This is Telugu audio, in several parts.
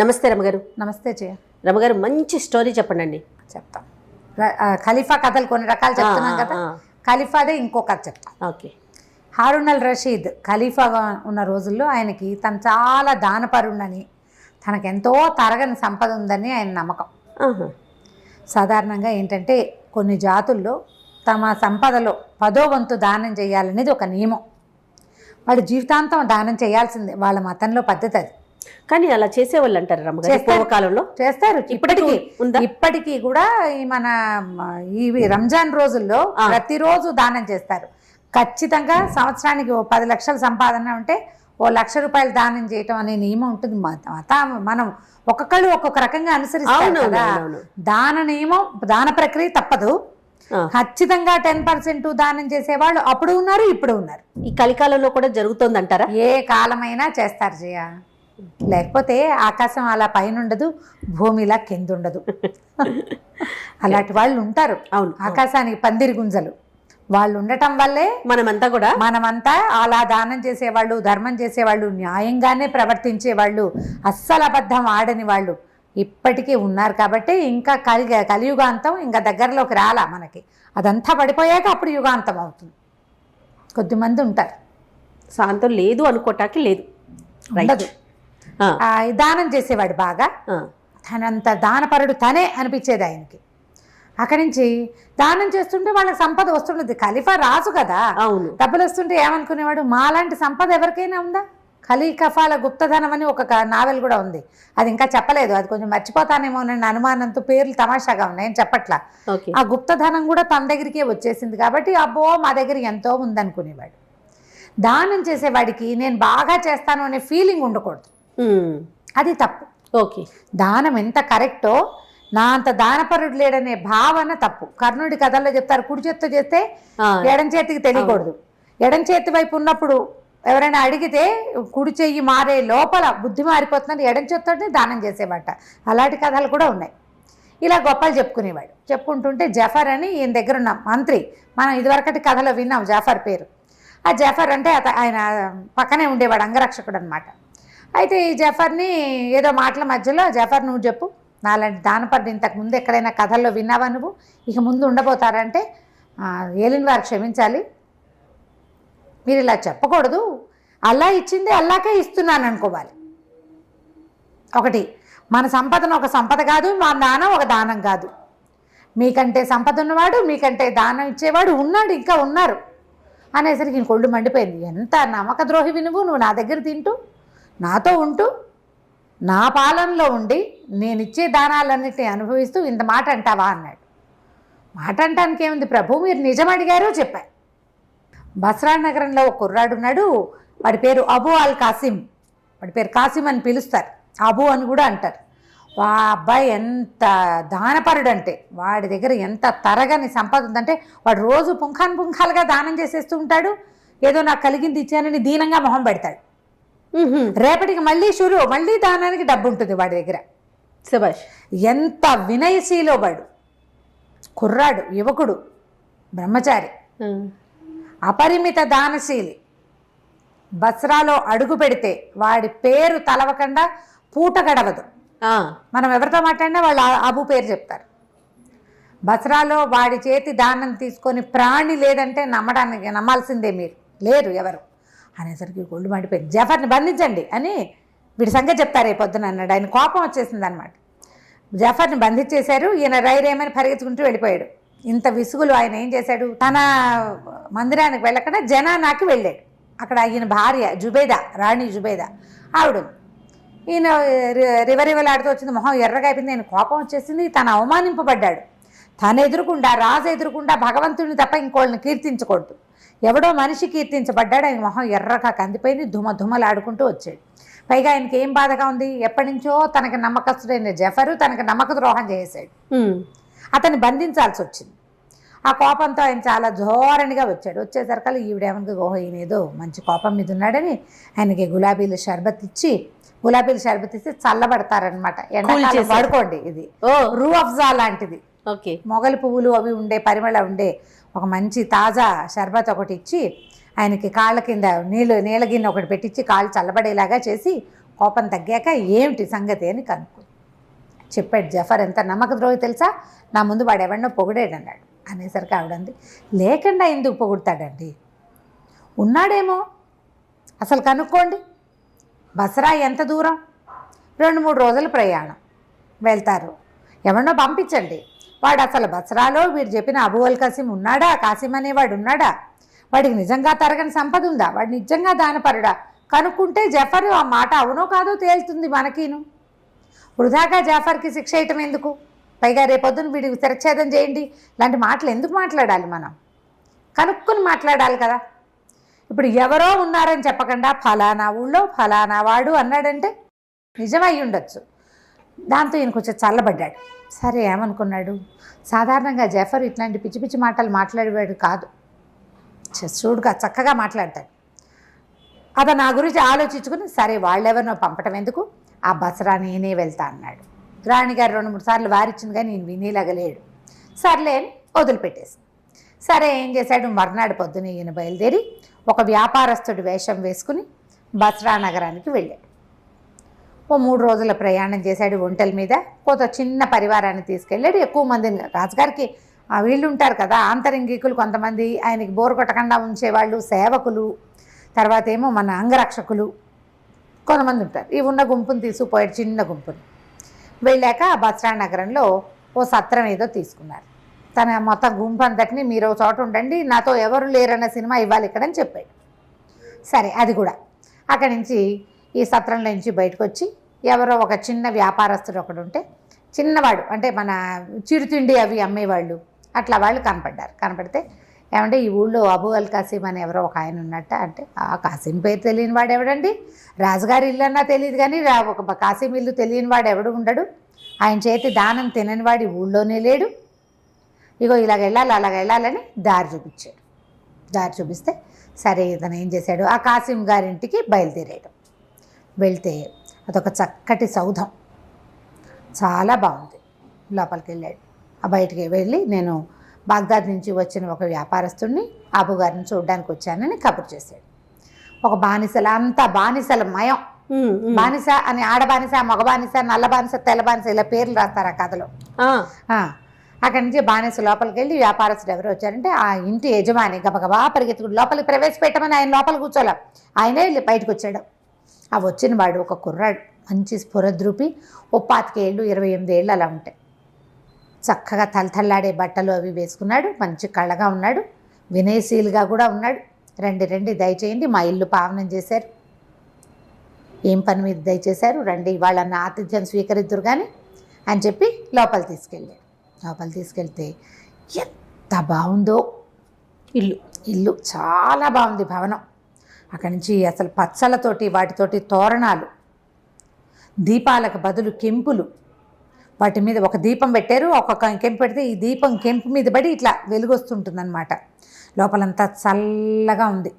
నమస్తే రమగారు. నమస్తే జయ. రమగారు, మంచి స్టోరీ చెప్పండి. చెప్తాం. ఖలీఫా కథలు కొన్ని రకాలు చెప్తున్నాం కదా, ఖలీఫాదే ఇంకో కథ చెప్తాం. ఓకే. హారూన్ అల్ రషీద్ ఖలీఫాగా ఉన్న రోజుల్లో ఆయనకి తను చాలా దానపరుణని, తనకెంతో తరగని సంపద ఉందని ఆయన నమ్మకం. సాధారణంగా ఏంటంటే కొన్ని జాతుల్లో తమ సంపదలో 10వ వంతు దానం చేయాలనేది ఒక నియమం. వాళ్ళు జీవితాంతం దానం చేయాల్సిందే, వాళ్ళ మతంలో పద్ధతి అది. కానీ అలా చేసేవాళ్ళు అంటారు రమగారు, పూర్వకాలంలో చేస్తారు. ఇప్పటికీ కూడా ఈ రంజాన్ రోజుల్లో ప్రతిరోజు దానం చేస్తారు. ఖచ్చితంగా సంవత్సరానికి 10 లక్షల సంపాదన ఉంటే 1 లక్ష రూపాయలు దానం చేయటం అనే నియమం ఉంటుంది. మనం ఒక్కొక్కళ్ళు ఒక్కొక్క రకంగా అనుసరిస్తారు కదా. దాన నియమం, దాన ప్రక్రియ తప్పదు. ఖచ్చితంగా 10% దానం చేసేవాళ్ళు అప్పుడు ఉన్నారు, ఇప్పుడు ఉన్నారు. ఈ కలికాలంలో కూడా జరుగుతుంది అంటారా? ఏ కాలమైనా చేస్తారు జయ. లేకపోతే ఆకాశం అలా పైన ఉండదు, భూమి ఇలా కింద ఉండదు. అలాంటి వాళ్ళు ఉంటారు. అవును, ఆకాశానికి పందిరి గుంజలు వాళ్ళు ఉండటం వల్లే మనమంతా అలా దానం చేసేవాళ్ళు, ధర్మం చేసేవాళ్ళు, న్యాయంగానే ప్రవర్తించేవాళ్ళు, అస్సలు అబద్ధం ఆడని వాళ్ళు ఇప్పటికీ ఉన్నారు. కాబట్టి ఇంకా కలియుగాంతం ఇంకా దగ్గరలోకి రాలా మనకి. అదంతా పడిపోయాక అప్పుడు యుగాంతం అవుతుంది. కొద్దిమంది ఉంటారు. శాంతం లేదు అనుకోటానికి లేదు, ఉండదు. దానం చేసేవాడు బాగా, తనంత దానపరుడు తనే అనిపించేది ఆయనకి. అక్కడి నుంచి దానం చేస్తుంటే వాళ్ళకి సంపద వస్తుండేది. ఖలీఫా రాజు కదా, అవును, డబ్బులు వస్తుంటే ఏమనుకునేవాడు, మాలాంటి సంపద ఎవరికైనా ఉందా? ఖలీఫాల గుప్తధనం అని ఒక నావెల్ కూడా ఉంది. అది ఇంకా చెప్పలేదు, అది కొంచెం మర్చిపోతానేమో అనే అనుమానంతో పేర్లు తమాషాగా ఉన్నాయి, చెప్పట్లా. ఆ గుప్తధనం కూడా తన దగ్గరికే వచ్చేసింది కాబట్టి అబ్బో మా దగ్గర ఎంతో ఉందనుకునేవాడు. దానం చేసేవాడికి నేను బాగా చేస్తాను అనే ఫీలింగ్ ఉండకూడదు, అది తప్పు. ఓకే. దానం ఎంత కరెక్టో నా అంత దానపరుడు లేడనే భావన తప్పు. కర్ణుడి కథల్లో చెప్తారు, కుడి చేత్తో చేస్తే ఎడం చేతికి తెలియకూడదు. ఎడం చేతి వైపు ఉన్నప్పుడు ఎవరైనా అడిగితే కుడి చెయ్యి మారే లోపల బుద్ధి మారిపోతుందని ఎడం చేత్తోనే దానం చేసేవాట. అలాంటి కథలు కూడా ఉన్నాయి. ఇలా గొప్పలు చెప్పుకునేవాడు. చెప్పుకుంటుంటే జఫర్ అని ఈయన దగ్గర ఉన్న మంత్రి, మనం ఇదివరకటి కథలో విన్నాం జఫర్ పేరు. ఆ జఫర్ అంటే ఆయన పక్కనే ఉండేవాడు, అంగరక్షకుడు అనమాట. అయితే ఈ జఫర్ని ఏదో మాటల మధ్యలో, జఫర్ నువ్వు చెప్పు, నాలాంటి దానపరుడు ఇంతకు ముందు ఎక్కడైనా కథల్లో విన్నావా నువ్వు, ఇక ముందు ఉండబోతారంటే ఏలిన వారు క్షమించాలి, మీరు ఇలా చెప్పకూడదు, అల్లా ఇచ్చింది అల్లాకే ఇస్తున్నాను అనుకోవాలి. ఒకటి, మన సంపదను ఒక సంపద కాదు, మా దానం ఒక దానం కాదు. మీకంటే సంపద ఉన్నవాడు, మీకంటే దానం ఇచ్చేవాడు ఉన్నాడు, ఇంకా ఉన్నారు అనేసరికి కొళ్ళు మండిపోయింది. ఎంత నమ్మక ద్రోహివి నువ్వు నా దగ్గర తింటూ, నాతో ఉంటూ, నా పాలనలో ఉండి నేనిచ్చే దానాలన్నిటిని అనుభవిస్తూ ఇంత మాట అంటావా అన్నాడు. మాట అంటానికి ఏముంది ప్రభు, మీరు నిజం అడిగారో చెప్పారు. బస్రా నగరంలో ఒక కుర్రాడు ఉన్నాడు, వాడి పేరు అబూ అల్ కాసిం. వాడి పేరు కాసిం అని పిలుస్తారు, అబూ అని కూడా అంటారు. వా అబ్బాయి ఎంత దానపరుడు అంటే, వాడి దగ్గర ఎంత తరగని సంపద ఉందంటే, వాడు రోజు పుంఖాలుగా దానం చేసేస్తూ ఉంటాడు. ఏదో నాకు కలిగింది ఇచ్చానని దీనంగా మొహం పెడతాడు. రేపటికి మళ్ళీ దానానికి డబ్బు ఉంటుంది వాడి దగ్గర. శభాష్, ఎంత వినయశీలో వాడు. కుర్రాడు, యువకుడు, బ్రహ్మచారి, అపరిమిత దానశీలి. బస్రాలో అడుగు పెడితే వాడి పేరు తలవకుండా పూట గడవదు. మనం ఎవరితో మాట్లాడినా వాళ్ళు అబు పేరు చెప్తారు. బస్రాలో వాడి చేతి దానం తీసుకొని ప్రాణి లేదంటే నమ్మాల్సిందే, మీరు లేరు ఎవరు అనేసరికి గొళ్ళు మండిపోయింది. జఫర్ని బంధించండి అని వీడి సంగతి చెప్తారు పొద్దున అన్నాడు. ఆయన కోపం వచ్చేసింది అనమాట. జఫర్ని బంధించేశారు. ఈయన రైరేమని పరిగెత్తుకుంటూ వెళ్ళిపోయాడు. ఇంత విసుగులు ఆయన ఏం చేశాడు, తన మందిరానికి వెళ్ళకుండా జనానాకి వెళ్ళాడు. అక్కడ ఈయన భార్య జుబేదా, రాణి జుబేదా ఆవిడ. ఈయన రివరివలాడుతూ వచ్చింది, మొహం ఎర్రగా అయిపోయింది. ఆయన కోపం వచ్చేసింది. తను అవమానింపబడ్డాడు. తను ఎదురుకుండా, రాజు ఎదురుకుండా భగవంతుడిని తప్ప ఇంకోళ్ళని కీర్తించకూడదు. ఎవడో మనిషి కీర్తించబడ్డాడు. ఆయన మొహం ఎర్రగా కందిపోయింది, ధుమధుమలాడుకుంటూ వచ్చాడు. పైగా ఆయనకి ఏం బాధగా ఉంది, ఎప్పటి నుంచో తనకి నమ్మకస్తుడైన జఫరు తనకి నమ్మక ద్రోహం చేశాడు. అతన్ని బంధించాల్సి వచ్చింది. ఆ కోపంతో ఆయన చాలా ధోరణిగా వచ్చాడు. వచ్చేసరికి ఈవిడేమనుకు, ఓహో ఈయన ఏదో మంచి కోపం మీద ఉన్నాడని ఆయనకి గులాబీల షర్బత్ ఇచ్చి చల్లబడతారనమాట. ఎండాకాలం వాడుకోండి, ఇది రూ అఫ్జా లాంటిది, మొగలి పువ్వులు అవి ఉండే పరిమళ ఉండే ఒక మంచి తాజా షర్బత్ ఒకటి ఇచ్చి ఆయనకి కాళ్ళ కింద నీళ్ళ గిన్నె ఒకటి పెట్టించి కాళ్ళు చల్లబడేలాగా చేసి కోపం తగ్గాక ఏమిటి సంగతి అని కనుక్కుంది. చెప్పాడు జఫర్ ఎంత నమ్మక ద్రోహి తెలుసా, నా ముందు వాడు ఎవరినో పొగిడాడన్నాడు. అనేసరికి ఆవిడంది, లేకుండా ఎందుకు పొగుడతాడండి, ఉన్నాడేమో అసలు కనుక్కోండి. బసరా ఎంత దూరం, 2-3 రోజుల ప్రయాణం, వెళ్తారు, ఎవరినో పంపించండి. వాడు అసలు బసరాలో వీడు చెప్పిన అబూ అల్ కాసిం ఉన్నాడా, కాసిం అనేవాడు ఉన్నాడా, వాడికి నిజంగా తరగని సంపద ఉందా, వాడు నిజంగా దానపరుడా, కనుక్కుంటే జఫర్ ఆ మాట అవునో కాదో తేలుతుంది మనకిను. వృధాగా జాఫర్కి శిక్ష వేయటం ఎందుకు, పైగా రేపొద్దున వీడికి శిరచ్ఛేదం చేయండి, ఇలాంటి మాటలు ఎందుకు మాట్లాడాలి, మనం కనుక్కుని మాట్లాడాలి కదా. ఇప్పుడు ఎవరో ఉన్నారని చెప్పకుండా ఫలానా ఊళ్ళో ఫలానా వాడు అన్నాడంటే నిజమై ఉండొచ్చు. దాంతో ఈయన కొంచెం చల్లబడ్డాడు. సరే ఏమనుకున్నాడు, సాధారణంగా జఫర్ ఇట్లాంటి పిచ్చి పిచ్చి మాటలు మాట్లాడేవాడు కాదు, చూడుగా చక్కగా మాట్లాడతాడు. అతను నా గురించి ఆలోచించుకుని సరే వాళ్ళెవరినో పంపటం ఎందుకు, ఆ బసరా నేనే వెళ్తా అన్నాడు. రాణిగారు 2-3 సార్లు వారిచ్చింది కానీ నేను వినేలాగలేడు. సర్లే అని వదిలిపెట్టేసి సరే ఏం చేశాడు, మర్నాడు పొద్దున ఈయన బయలుదేరి ఒక వ్యాపారస్తుడి వేషం వేసుకుని బసరా నగరానికి వెళ్ళాడు. ఓ 3 రోజుల ప్రయాణం చేశాడు ఒంటెల మీద. కొంత చిన్న పరివారాన్ని తీసుకెళ్ళాడు. ఎక్కువ మందిని, రాజుగారికి వీళ్ళు ఉంటారు కదా ఆంతరంగికులు కొంతమంది, ఆయనకి బోరు కొట్టకుండా ఉంచేవాళ్ళు సేవకులు, తర్వాత ఏమో మన అంగరక్షకులు కొంతమంది ఉంటారు. ఈ ఉన్న గుంపుని తీసుకుపోయాడు, చిన్న గుంపుని. వెళ్ళాక బసరా నగరంలో ఓ సత్రం ఏదో తీసుకున్నారు. తన మొత్తం గుంపు అంతటిని మీరు ఒక చోట ఉండండి, నాతో ఎవరు లేరన్న సినిమా ఇవ్వాలి ఇక్కడని చెప్పాడు. సరే అది కూడా అక్కడి నుంచి ఈ సత్రంలో నుంచి బయటకు వచ్చి ఎవరో ఒక చిన్న వ్యాపారస్తుడు ఒకడు ఉంటే, చిన్నవాడు అంటే మన చిరుతిండి అవి అమ్మేవాళ్ళు అట్లా వాళ్ళు కనపడ్డారు. కనపడితే ఏమంటే ఈ ఊళ్ళో అబూ అల్ కాసిం అని ఎవరో ఒక ఆయన ఉన్నట్ట అంటే, ఆ కాసిం పేరు తెలియని వాడు ఎవడండి, రాజుగారి ఇల్లు అన్నా తెలియదు కానీ ఒక కాసిం ఇల్లు తెలియని వాడు ఎవడు ఉండడు, ఆయన చేతి దానం తినని వాడి ఊళ్ళోనే లేడు, ఇగో ఇలాగ వెళ్ళాలి అలాగ వెళ్ళాలని దారి చూపించాడు. దారి చూపిస్తే సరే ఇతను ఏం చేశాడు, ఆ కాసిం గారింటికి బయలుదేరాడు. వెళ్తే అదొక చక్కటి సౌధం, చాలా బాగుంది. లోపలికి వెళ్ళాడు. ఆ బయటికి వెళ్ళి నేను బాగ్దాద్ నుంచి వచ్చిన ఒక వ్యాపారస్తుడిని అబు గారిని చూడడానికి వచ్చానని కబురు చేశాడు. ఒక బానిసల అంతా బానిసల మయం, బానిస అని ఆడ బానిస, మగ బానిస, నల్ల బానిస, తెల్ల బానిస ఇలా పేర్లు రాస్తారు ఆ కథలో. అక్కడి నుంచి బానిస లోపలికి వెళ్ళి వ్యాపారస్తుడు ఎవరు వచ్చారంటే ఆ ఇంటి యజమాని గబగబా పరిగెత్తుకుని లోపలికి ప్రవేశపెట్టమని ఆయన లోపలికి కూర్చోలే, ఆయనే వెళ్ళి బయటకు వచ్చాడు. ఆ వచ్చిన వాడు ఒక కుర్రాడు, మంచి స్ఫురద్రూపి, 25 ఏళ్ళు 28 ఏళ్ళు అలా ఉంటాయి. చక్కగా తలతల్లాడే బట్టలు అవి వేసుకున్నాడు, మంచి కళ్ళగా ఉన్నాడు, వినయశీలుగా కూడా ఉన్నాడు. రండి దయచేయండి, మా ఇల్లు పావనం చేశారు, ఏం పని మీద దయచేశారు, రండి వాళ్ళన్న ఆతిథ్యం స్వీకరిద్దురు కానీ అని చెప్పి లోపల తీసుకెళ్ళాడు. లోపల తీసుకెళ్తే ఎంత బాగుందో ఇల్లు చాలా బాగుంది భవనం. అక్కడి నుంచి అసలు పచ్చలతోటి వాటితోటి తోరణాలు, దీపాలకు బదులు కెంపులు, వాటి మీద ఒక దీపం పెట్టారు, ఒక్కొక్క కెంపు పెడితే ఈ దీపం కెంపు మీద పడి ఇట్లా వెలుగొస్తుంటుందన్నమాట. లోపలంతా చల్లగా ఉంది.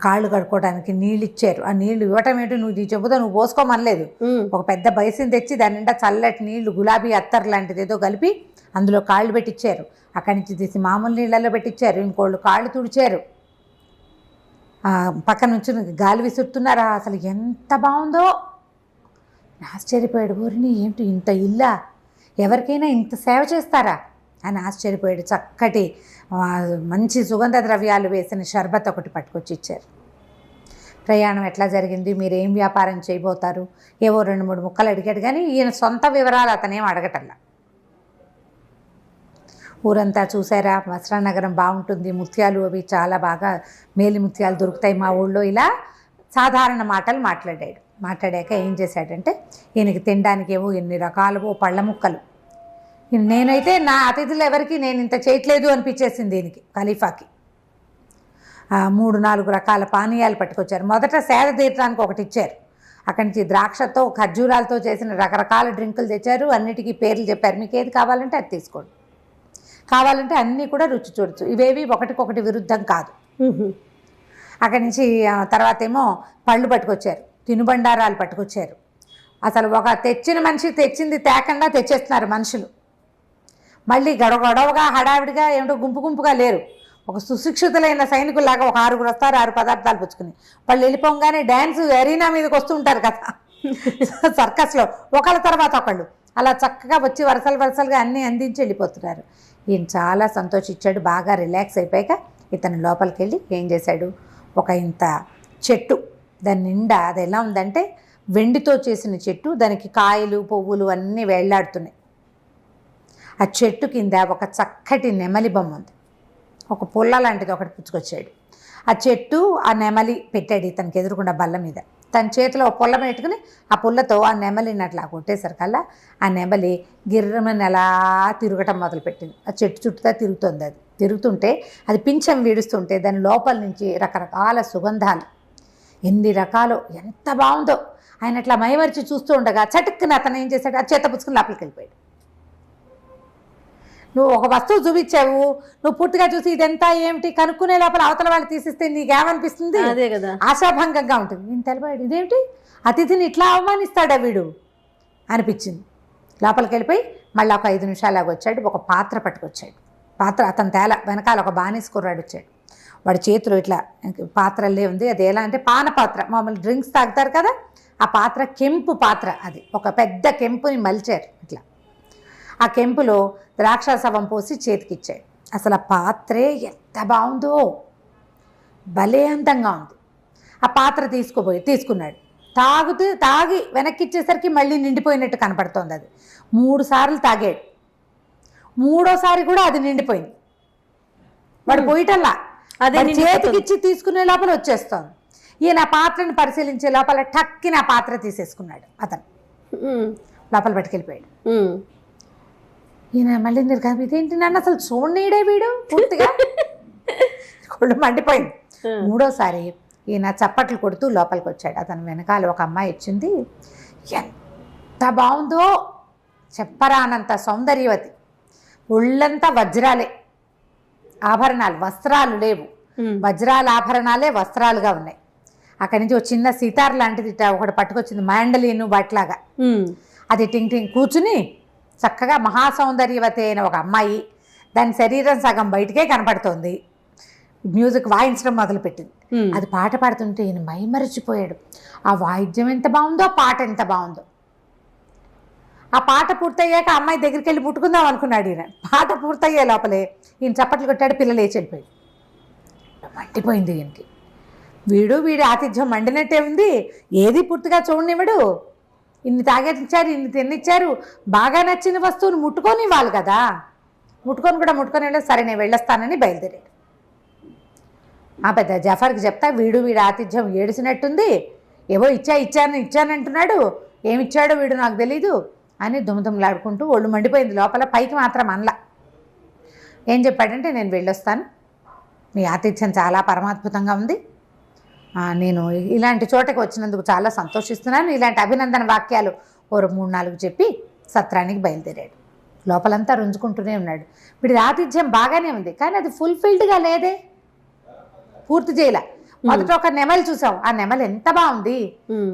కాళ్ళు కడుక్కోవడానికి నీళ్ళు ఇచ్చారు. ఆ నీళ్లు ఇవ్వటం ఏంటి, నువ్వు నీ చెబుతా నువ్వు పోసుకోమనలేదు, ఒక పెద్ద బయసిని తెచ్చి దాని నిండా చల్లటి నీళ్లు గులాబీ అత్తర్ లాంటిది ఏదో కలిపి అందులో కాళ్ళు పెట్టించారు. అక్కడి నుంచి తీసి మామూలు నీళ్ళల్లో పెట్టించారు. ఇంకోళ్ళు కాళ్ళు తుడిచారు, పక్క నుంచి గాలి విసురుతున్నారు. అసలు ఎంత బాగుందో, ఆశ్చర్యపోయాడు. ఊరిని ఏంటి ఇంత ఇల్లా, ఎవరికైనా ఇంత సేవ చేస్తారా అని ఆశ్చర్యపోయాడు. చక్కటి మంచి సుగంధ ద్రవ్యాలు వేసిన షర్బత్ ఒకటి పట్టుకొచ్చి ఇచ్చారు. ప్రయాణం ఎట్లా జరిగింది, మీరు ఏం వ్యాపారం చేయబోతారు, ఏవో 2-3 ముక్కలు అడిగాడు కానీ ఈయన సొంత వివరాలు అతనేం అడగటల్లా. ఊరంతా చూసారా, బసరా నగరం బాగుంటుంది, ముత్యాలు అవి చాలా బాగా మేలి ముత్యాలు దొరుకుతాయి మా ఊళ్ళో, ఇలా సాధారణ మాటలు మాట్లాడాడు. మాట్లాడాక ఏం చేశాడంటే ఈయనకి తినడానికి ఏవో ఎన్ని రకాలవో పళ్ళ ముక్కలు, నేనైతే నా అతిథులు ఎవరికి నేను ఇంత చేయట్లేదు అనిపించేసింది దీనికి. ఖలీఫాకి 3-4 రకాల పానీయాలు పట్టుకొచ్చారు. మొదట సేద తీర్చడానికి ఒకటి ఇచ్చారు. అక్కడి నుంచి ద్రాక్షతో ఖర్జూరాలతో చేసిన రకరకాల డ్రింకులు తెచ్చారు. అన్నిటికీ పేర్లు చెప్పారు, మీకు ఏది కావాలంటే అది తీసుకోండి, కావాలంటే అన్నీ కూడా రుచి చూడొచ్చు, ఇవేవి ఒకటికొకటి విరుద్ధం కాదు. అక్కడి నుంచి తర్వాత ఏమో పళ్ళు పట్టుకొచ్చారు, తినుబండారాలు పట్టుకొచ్చారు. అసలు ఒక తెచ్చిన మనిషి తెచ్చింది తేకుండా తెచ్చేస్తున్నారు మనుషులు. మళ్ళీ గొడవగా హడావిడిగా ఏమిటో గుంపుగా లేరు, ఒక సుశిక్షితులైన సైనికుల్లాగా ఒక 6 వస్తారు, 6 పదార్థాలు పుచ్చుకుని. వాళ్ళు వెళ్ళిపోగానే డ్యాన్స్ ఎరీనా మీదకి వస్తూ ఉంటారు కదా సర్కస్లో, ఒకళ్ళ తర్వాత ఒకళ్ళు అలా చక్కగా వచ్చి వరుసలుగా అన్నీ అందించి వెళ్ళిపోతున్నారు. ఈయన చాలా సంతోషించాడు. బాగా రిలాక్స్ అయిపోయాక ఇతను లోపలికి వెళ్ళి ఏం చేశాడు, ఒక ఇంత చెట్టు, దాని నిండా అది ఎలా ఉందంటే వెండితో చేసిన చెట్టు, దానికి కాయలు పువ్వులు అన్నీ వేళ్లాడుతున్నాయి. ఆ చెట్టు కింద ఒక చక్కటి నెమలి బొమ్మ ఉంది. ఒక పుల్ల లాంటిది ఒకటి పుచ్చుకొచ్చాడు. ఆ చెట్టు ఆ నెమలి పెట్టాడు ఇతనికి ఎదురుకుండా బల్ల మీద. తన చేతిలో పుల్ల పెట్టుకుని ఆ పుల్లతో ఆ నెమలిని అట్లా కొట్టేసరికల్లా ఆ నెమలి గిర్రమని అలా తిరగటం మొదలుపెట్టింది. ఆ చెట్టు చుట్టూ తిరుగుతుంది. అది తిరుగుతుంటే అది పింఛం వీడుస్తుంటే దాని లోపల నుంచి రకరకాల సుగంధాలు, ఎన్ని రకాలు, ఎంత బాగుందో. ఆయన అట్లా మైమరిచి చూస్తూ ఉండగా చటుక్కున అతను ఏం చేశాడు, ఆ చేత పుచ్చుకుని లోపలికి వెళ్ళిపోయాడు. నువ్వు ఒక వస్తువు చూపించావు, నువ్వు పూర్తిగా చూసి ఇదంతా ఏమిటి కనుక్కునే లోపల అవతల వాళ్ళు తీసిస్తే నీకేమనిపిస్తుంది? అదే కదా, ఆశాభంగంగా ఉంటుంది. నేను తెలిపాడు, ఇదేమిటి అతిథిని ఇట్లా అవమానిస్తాడా వీడు అనిపించింది. లోపలికి వెళ్ళిపోయి మళ్ళీ ఒక 5 నిమిషాలాగా వచ్చాడు. ఒక పాత్ర పట్టుకొచ్చాడు. పాత్ర అతను తేల వెనకాల ఒక బానిస కుర్రాడు వచ్చాడు. వాడి చేతిలో ఇట్లా పాత్రలే ఉంది. అది ఎలా అంటే పాన పాత్ర, మామూలు డ్రింక్స్ తాగుతారు కదా ఆ పాత్ర, కెంపు పాత్ర. అది ఒక పెద్ద కెంపుని మలిచారు ఇట్లా. ఆ కెంపులో ద్రాక్షాసవం పోసి చేతికిచ్చాడు. అసలు ఆ పాత్రే ఎంత బాగుందో, భలే అందంగా ఉంది. ఆ పాత్ర తీసుకున్నాడు. తాగి వెనక్కిచ్చేసరికి మళ్ళీ నిండిపోయినట్టు కనపడుతోంది. అది 3 సార్లు తాగాడు. 3వసారి కూడా అది నిండిపోయింది. వాడు పోయిటల్లా అదే చేతికిచ్చి తీసుకునే లోపల వచ్చేస్తోంది. ఈయన ఆ పాత్రను పరిశీలించే లోపల టక్కిన ఆ పాత్ర తీసేసుకున్నాడు. అతను లోపల పట్టుకెళ్ళిపోయాడు. ఈయన మళ్ళీ ఇదేంటి నన్ను అసలు చూడనీడే వీడు పూర్తిగా కొళ్ళు మండిపోయింది. 3వసారి ఈయన చప్పట్లు కొడుతూ లోపలికి వచ్చాడు. అతను వెనకాల ఒక అమ్మాయి వచ్చింది. ఎంత బాగుందో, చెప్పరానంత సౌందర్యవతి. ఒళ్ళంతా వజ్రాలే, ఆభరణాలు, వస్త్రాలు లేవు. వజ్రాల ఆభరణాలే వస్త్రాలుగా ఉన్నాయి. అక్కడి నుంచి ఒక చిన్న సితార్ లాంటిది ఒకటి పట్టుకొచ్చింది, మ్యాండలీను బట్లాగా. అది టింగ్ టింగ్ కూర్చుని చక్కగా మహాసౌందర్యవతి అయిన ఒక అమ్మాయి, దాని శరీరం సగం బయటికే కనపడుతోంది. మ్యూజిక్ వాయించడం మొదలుపెట్టింది. అది పాట పాడుతుంటే ఈయన మైమరిచిపోయాడు. ఆ వాయిద్యం ఎంత బాగుందో, పాట ఎంత బాగుందో. ఆ పాట పూర్తయ్యాక అమ్మాయి దగ్గరికి వెళ్ళి ముట్టుకుందాం అనుకున్నాడు ఈయన. పాట పూర్తయ్యే లోపలే ఈయన చప్పట్లు కొట్టాడు. పిల్లలు లేచి వెళ్ళిపోయాడు. మండిపోయింది ఈయనకి. వీడి ఆతిథ్యం మండినట్టే ఉంది. ఏది పూర్తిగా చూడనివ్వడు. ఇన్ని తాగేచ్చారు, ఇన్ని తిన్నిచ్చారు. బాగా నచ్చిన వస్తువుని ముట్టుకొని కదా. ముట్టుకొని వెళ్ళి సరే నేను వెళ్ళొస్తానని బయలుదేరాడు. ఆ పెద్ద జఫర్కి చెప్తా, వీడి ఆతిథ్యం ఏడిసినట్టుంది. ఏవో ఇచ్చానంటున్నాడు. ఏమిచ్చాడో వీడు నాకు తెలీదు అని దుమ్ములాడుకుంటూ ఒళ్ళు మండిపోయింది లోపల. పైకి మాత్రం అనలా. ఏం చెప్పాడంటే, నేను వెళ్ళొస్తాను, మీ ఆతిథ్యం చాలా పరమాద్భుతంగా ఉంది, నేను ఇలాంటి చోటకి వచ్చినందుకు చాలా సంతోషిస్తున్నాను, ఇలాంటి అభినందన వాక్యాలు ఓ 3-4 చెప్పి సత్రానికి బయలుదేరాడు. లోపలంతా రుంజుకుంటూనే ఉన్నాడు. వీడి ఆతిథ్యం బాగానే ఉంది, కానీ అది ఫుల్ఫిల్డ్గా లేదే, పూర్తి చేయలే. మొదట ఒక నెమలి చూసాం, ఆ నెమలి ఎంత బాగుంది,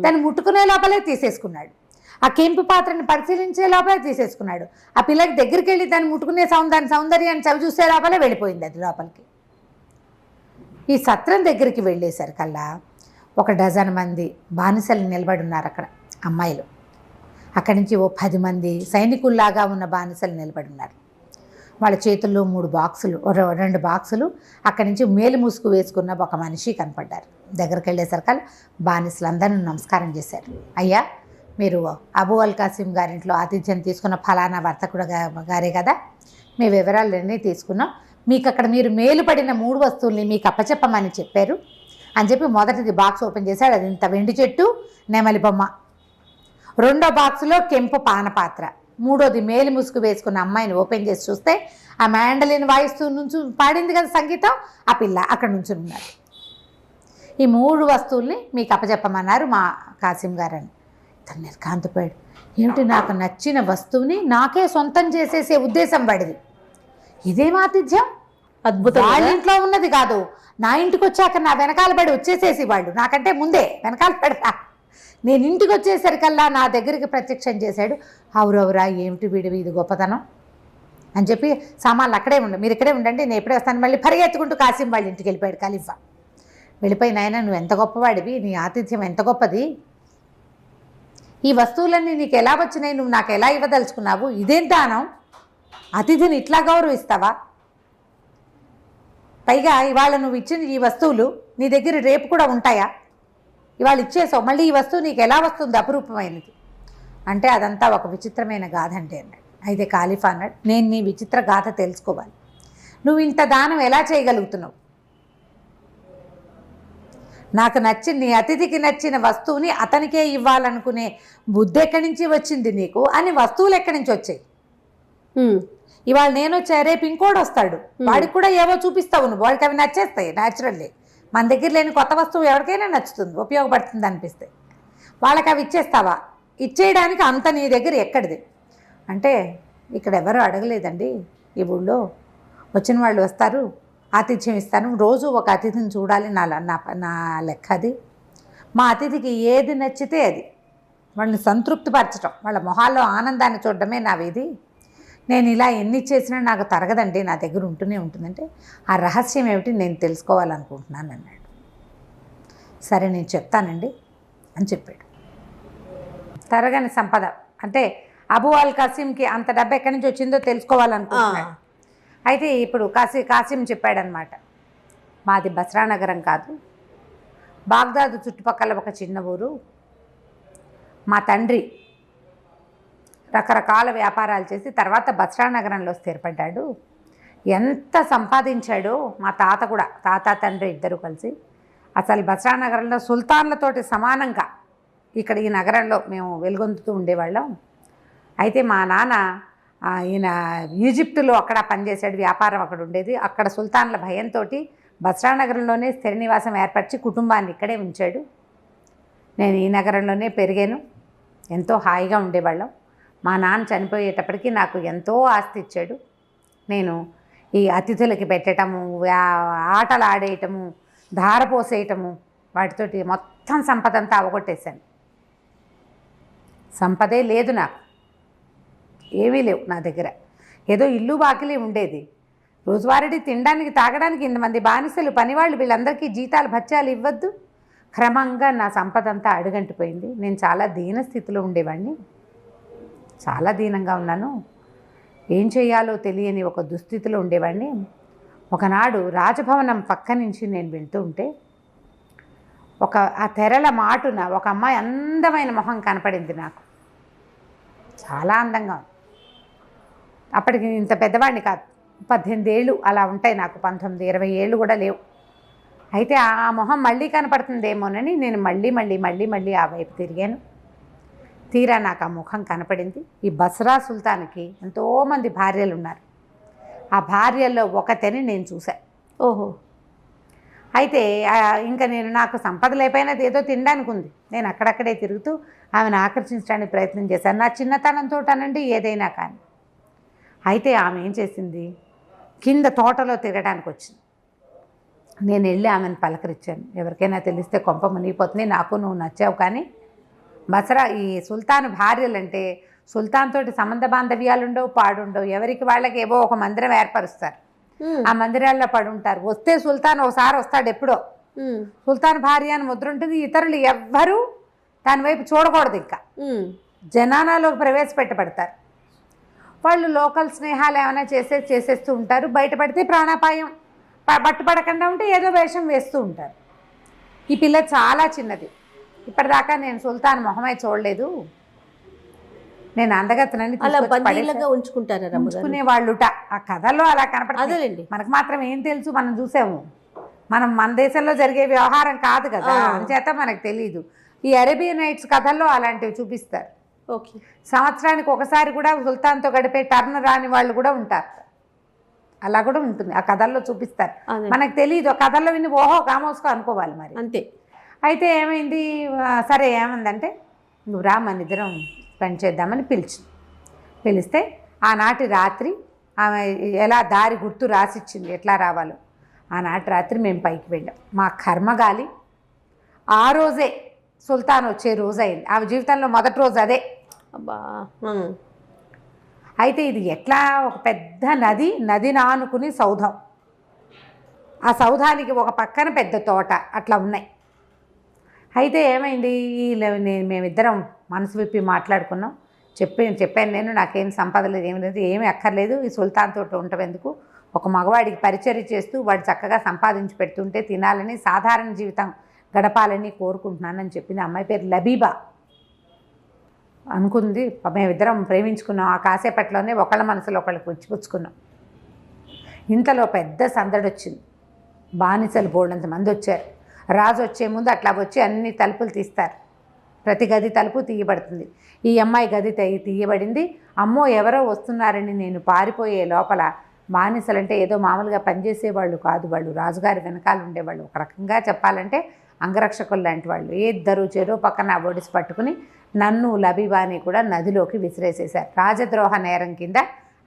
దాన్ని ముట్టుకునే లోపలే తీసేసుకున్నాడు. ఆ కెంపు పాత్రని పరిశీలించే లోపలే తీసేసుకున్నాడు. ఆ పిల్లకి దగ్గరికి వెళ్ళి దాన్ని ముట్టుకునే దాని సౌందర్యాన్ని చవి చూసే లోపలే వెళ్ళిపోయింది అది లోపలికి. ఈ సత్రం దగ్గరికి వెళ్ళేసరికల్లా ఒక డజన్ మంది బానిసలు నిలబడి ఉన్నారు అక్కడ, అమ్మాయిలు. అక్కడి నుంచి ఓ 10 మంది సైనికుల్లాగా ఉన్న బానిసలు నిలబడి ఉన్నారు. వాళ్ళ చేతుల్లో 2 బాక్సులు, అక్కడి నుంచి మేలు ముసుగు వేసుకున్న ఒక మనిషి కనపడ్డారు. దగ్గరికి వెళ్ళేసరికల్లా బానిసలందరూ నమస్కారం చేశారు. అయ్యా, మీరు అబూ అల్ కాసిం గారింట్లో ఆతిథ్యం తీసుకున్న ఫలానా వర్తకుడు గారే కదా, మీ వివరాలన్నీ తీసుకున్నాం, మీకు అక్కడ మీరు మేలు పడిన 3 వస్తువుల్ని మీకు అప్పచెప్పమని చెప్పారు అని చెప్పి మొదటిది బాక్స్ ఓపెన్ చేశాడు. అది ఇంత వెండి చెట్టు, నెమలి బొమ్మ. 2వ బాక్సులో కెంపు పానపాత్ర. 3వది మేలు ముసుగు వేసుకున్న అమ్మాయిని ఓపెన్ చేసి చూస్తే ఆ మ్యాండలిన్ వాయిస్తూ నుంచి పాడింది కదా సంగీతం, ఆ పిల్ల అక్కడ నుంచి ఉన్నారు. ఈ 3 వస్తువుల్ని మీకు అప్పచెప్పమన్నారు మా కాసిం గారని. తను నిర్కాంతపోయాడు. ఏమిటి, నాకు నచ్చిన వస్తువుని నాకే సొంతం చేసేసే ఉద్దేశం పడింది, ఇదేం ఆతిథ్యం, అద్భుతం. వాళ్ళ ఇంట్లో ఉన్నది కాదు, నా ఇంటికి వచ్చాక నా వెనకాల పడి వచ్చేసేసి వాళ్ళు, నాకంటే ముందే వెనకాల పడరా, నేను ఇంటికి వచ్చేసరికల్లా నా దగ్గరికి ప్రత్యక్షం చేశాడు. అవురవురా, ఏమిటి వీడివి ఇది గొప్పతనం, అని చెప్పి సామాన్లు అక్కడే మీరు ఇక్కడే ఉండండి, నేను ఎప్పుడే వస్తాను. మళ్ళీ పరిగెత్తుకుంటూ కాసిం వాళ్ళ ఇంటికి వెళ్ళిపోయాడు ఖలీఫా. వెళ్ళిపోయి, నాయన నువ్వు ఎంత గొప్పవాడివి, నీ ఆతిథ్యం ఎంత గొప్పది, ఈ వస్తువులన్నీ నీకు ఎలా వచ్చినాయి, నువ్వు నాకు ఎలా ఇవ్వదలుచుకున్నావు, ఇదేం దానం, అతిథిని ఇట్లా గౌరవిస్తావా, పైగా ఇవాళ నువ్వు ఇచ్చిన ఈ వస్తువులు నీ దగ్గర రేపు కూడా ఉంటాయా, ఇవాళ ఇచ్చేసావు, మళ్ళీ ఈ వస్తువు నీకు ఎలా వస్తుంది అపురూపమైనది అంటే అదంతా ఒక విచిత్రమైన గాథ అంటే అన్నాడు. అయితే ఖలీఫా అన్నాడు, నేను నీ విచిత్ర గాథ తెలుసుకోవాలి, నువ్వు ఇంత దానం ఎలా చేయగలుగుతున్నావు, నాకు నచ్చిన నీ అతిథికి నచ్చిన వస్తువుని అతనికే ఇవ్వాలనుకునే బుద్ధి ఎక్కడి నుంచి వచ్చింది నీకు, అని వస్తువులు ఎక్కడి నుంచి వచ్చాయి, ఇవాళ నేను వచ్చా రేపు ఇంకోటి వస్తాడు, వాడికి కూడా ఏవో చూపిస్తావు నువ్వు, వాడికి అవి నచ్చేస్తాయి న్యాచురల్లీ. మన దగ్గర లేని కొత్త వస్తువు ఎవరికైనా నచ్చుతుంది, ఉపయోగపడుతుంది అనిపిస్తే, వాళ్ళకి అవి ఇచ్చేస్తావా, ఇచ్చేయడానికి అంత నీ దగ్గర ఎక్కడిది అంటే, ఇక్కడ ఎవరు అడగలేదండి, ఈ ఊళ్ళో వచ్చిన వాళ్ళు వస్తారు, ఆతిథ్యం ఇస్తాను, రోజు ఒక అతిథిని చూడాలి, నా లెక్క అది, మా అతిథికి ఏది నచ్చితే అది, వాళ్ళని సంతృప్తిపరచడం, వాళ్ళ మొహాల్లో ఆనందాన్ని చూడడమే నా విధి, నేను ఇలా ఎన్ని చేసినా నాకు తరగదండి, నా దగ్గర ఉంటూనే ఉంటుందంటే ఆ రహస్యం ఏమిటి నేను తెలుసుకోవాలనుకుంటున్నాను అన్నాడు. సరే నేను చెప్తానండి అని చెప్పాడు. తరగని సంపద అంటే అబూ అల్ కాసిమ్కి అంత డబ్బు ఎక్కడి నుంచి వచ్చిందో తెలుసుకోవాలనుకుంటున్నాడు. అయితే ఇప్పుడు కాసిం చెప్పాడనమాట, మాది బస్రా నగరం కాదు, బాగ్దాదు చుట్టుపక్కల ఒక చిన్న ఊరు, మా తండ్రి రకరకాల వ్యాపారాలు చేసి తర్వాత బస్రా నగరంలో స్థిరపడ్డాడు, ఎంత సంపాదించాడో మా తాత కూడా, తాత తండ్రి ఇద్దరు కలిసి అసలు బస్రా నగరంలో సుల్తాన్లతోటి సమానంగా ఇక్కడ ఈ నగరంలో మేము వెలుగొందుతూ ఉండేవాళ్ళం. అయితే మా నాన్న ఈయన ఈజిప్టులో అక్కడ పనిచేసాడు, వ్యాపారం అక్కడ ఉండేది, అక్కడ సుల్తాన్ల భయంతో బస్రా నగరంలోనే స్థిర నివాసం ఏర్పరిచి కుటుంబాన్ని ఇక్కడే ఉంచాడు. నేను ఈ నగరంలోనే పెరిగాను, ఎంతో హాయిగా ఉండేవాళ్ళం. మా నాన్న చనిపోయేటప్పటికి నాకు ఎంతో ఆస్తి ఇచ్చాడు. నేను ఈ అతిథులకి పెట్టడము, ఆటలు ఆడేయటము, ధారపోసేయటము, వాటితోటి మొత్తం సంపదంతా అవగొట్టేశాను. సంపదే లేదు నాకు, ఏమీ లేవు నా దగ్గర, ఏదో ఇల్లు బాకిలి ఉండేది, రోజువారీ తినడానికి తాగడానికి ఇంతమంది బానిసలు పనివాళ్ళు వీళ్ళందరికీ జీతాలు భత్యాలు ఇవ్వద్దు. క్రమంగా నా సంపదంతా అడుగంటిపోయింది. నేను చాలా దీన స్థితిలో ఉండేవాడిని, చాలా దీనంగా ఉన్నాను, ఏం చేయాలో తెలియని ఒక దుస్థితిలో ఉండేవాడిని. ఒకనాడు రాజభవనం పక్క నుంచి నేను వెళ్తూ ఉంటే ఆ తెరల మాటున ఒక అమ్మాయి అందమైన మొహం కనపడింది నాకు, చాలా అందంగా. అప్పటికి ఇంత పెద్దవాడిని కాదు, 18 ఏళ్ళు అలా ఉంటాయి నాకు, 19, 20 ఏళ్ళు కూడా లేవు. అయితే ఆ మొహం మళ్ళీ కనపడుతుందేమోనని నేను మళ్ళీ ఆ వైపు తిరిగాను. తీరా నాకు ఆ ముఖం కనపడింది. ఈ బస్రా సుల్తాన్కి ఎంతోమంది భార్యలు ఉన్నారు, ఆ భార్యల్లో ఒకతని నేను చూశాను. ఓహో. అయితే ఇంకా నాకు సంపద లేకపోయినా ఏదో తినడానికి ఉంది, నేను అక్కడక్కడే తిరుగుతూ ఆమెను ఆకర్షించడానికి ప్రయత్నం చేశాను, నా చిన్నతనంతో అనండి ఏదైనా కానీ. అయితే ఆమె ఏం చేసింది, కింద తోటలో తిరగడానికి వచ్చింది. నేను వెళ్ళి ఆమెను పలకరించాను, ఎవరికైనా తెలిస్తే కొంప మునిగిపోతుంది, నాకు నువ్వు నచ్చావు, కానీ బస్రా ఈ సుల్తాన్ భార్యలంటే సుల్తాన్ తోటి సంబంధ బాంధవ్యాలు ఉండవు, పాడుండవు, ఎవరికి వాళ్ళకి ఏవో ఒక మందిరం ఏర్పరుస్తారు, ఆ మందిరాల్లో పడుంటారు. వస్తే సుల్తాన్ ఒకసారి వస్తాడు ఎప్పుడో, సుల్తాన్ భార్య అని ముద్ర ఉంటుంది, ఇతరులు ఎవ్వరూ దాని వైపు చూడకూడదు, ఇంకా జనానాలోకి ప్రవేశపెట్టబడతారు. వాళ్ళు లోకల్ స్నేహాలు ఏమైనా చేసేస్తూ ఉంటారు, బయటపడితే ప్రాణాపాయం, పట్టుపడకుండా ఉంటే ఏదో వేషం వేస్తూ ఉంటారు. ఈ పిల్ల చాలా చిన్నది, ఇప్పటిదాకా నేను సుల్తాన్ మొహమై చూడలేదు, నేను అందగత్తనని ఉంచుకునే వాళ్ళుట. ఆ కథలో అలా కనపడుతుంది, మనకు మాత్రం ఏం తెలుసు, మనం చూసాము, మన దేశంలో జరిగే వ్యవహారం కాదు కదా, అంచేత మనకు తెలీదు. ఈ అరేబియన్ నైట్స్ కథల్లో అలాంటివి చూపిస్తారు. ఓకే. సంవత్సరానికి ఒకసారి కూడా సుల్తాన్తో గడిపే టర్న్ రాని వాళ్ళు కూడా ఉంటారు, అలా కూడా ఉంటుంది, ఆ కథల్లో చూపిస్తారు, మనకు తెలియదు. ఆ కథల్లో విని ఓహో కామోసుకో అనుకోవాలి మరి, అంతే. అయితే ఏమైంది, సరే ఏమందంటే నువ్వు రా మన ఇద్దరం స్పెండ్ చేద్దామని పిలిస్తే ఆనాటి రాత్రి ఆమె ఎలా దారి గుర్తు రాసిచ్చింది ఎట్లా రావాలో. ఆనాటి రాత్రి మేము పైకి వెళ్ళాం, మా కర్మగాలి ఆ రోజే సుల్తాన్ వచ్చే రోజు అయింది, ఆమె జీవితంలో మొదటి రోజు అదే. అబ్బా. అయితే ఇది ఎట్లా ఒక పెద్ద నదిని ఆనుకుని సౌధం, ఆ సౌధానికి ఒక పక్కన పెద్ద తోట అట్లా ఉన్నాయి. అయితే ఏమైంది, మేమిద్దరం మనసు విప్పి మాట్లాడుకున్నాం. చెప్పాను నేను, నాకేం సంపద లేదు, ఏమి లేదు, ఏమీ అక్కర్లేదు, ఈ సుల్తాన్ తోట ఉండటం ఎందుకు, ఒక మగవాడికి పరిచర్య చేస్తూ వాడు చక్కగా సంపాదించి పెడుతుంటే తినాలని, సాధారణ జీవితం గడపాలని కోరుకుంటున్నానని చెప్పింది. అమ్మాయి పేరు లబీబా. అనుకుంది, మేమిద్దరం ప్రేమించుకున్నాం. ఆ కాసేపట్లోనే ఒకళ్ళ మనసులో ఒకళ్ళకి పుచ్చుకున్నాం. ఇంతలో పెద్ద సందడి వచ్చింది. బానిసలు బోర్డంత మంది వచ్చారు. రాజు వచ్చే ముందు అట్లా వచ్చి అన్ని తలుపులు తీస్తారు. ప్రతి గది తలుపు తీయబడుతుంది. ఈ అమ్మాయి గది తీయబడింది. అమ్మో ఎవరో వస్తున్నారని నేను పారిపోయే లోపల, బానిసలంటే ఏదో మామూలుగా పనిచేసేవాళ్ళు కాదు, వాళ్ళు రాజుగారి వెనకాల ఉండేవాళ్ళు. ఒక రకంగా చెప్పాలంటే అంగరక్షకులు లాంటి వాళ్ళు. ఇద్దరు చెరో పక్కన ఒడిసి పట్టుకుని నన్ను లబీబాని కూడా నదిలోకి విసిరేసేశారు. రాజద్రోహ నేరం కింద